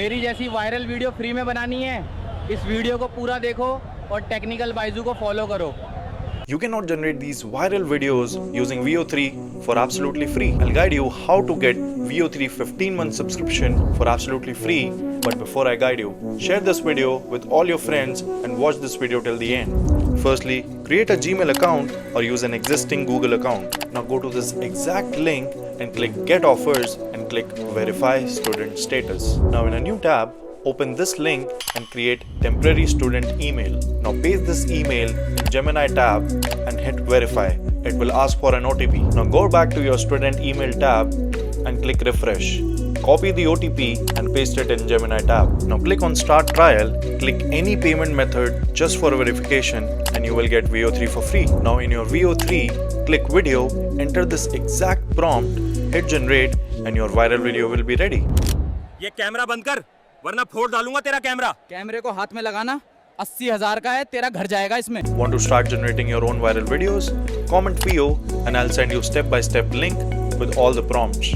मेरी जैसी viral video free में बनानी है, इस वीडियो को पूरा देखो और टेक्निकल बाइजू को फॉलो करो। You cannot generate these viral videos using 𝑣o3 for absolutely free. I'll guide you how to get 𝑣o3 15-month subscription for absolutely free. But before I guide you, share this video with all your friends and watch this video till the end. Firstly, create a Gmail account or use an existing Google account. Now go to this exact link and click Get Offers and click Verify Student Status. Now in a new tab, open this link and create temporary student email. Now paste this email in Gemini tab and hit verify. It will ask for an OTP. Now go back to your student email tab and click refresh. Copy the OTP and paste it in Gemini tab. Now click on start trial, click any payment method just for verification and you will get 𝑣o3 for free. Now in your 𝑣o3, click video, enter this exact prompt, hit generate and your viral video will be ready. ये camera बंद कर वरना फोड़ डालूंगा तेरा camera. कैमरे को हाथ में लगाना, 80,000 का है, तेरा घर जाएगा इसमें। Want to start generating your own viral videos? Comment PO and I'll send you step-by-step link with all the prompts.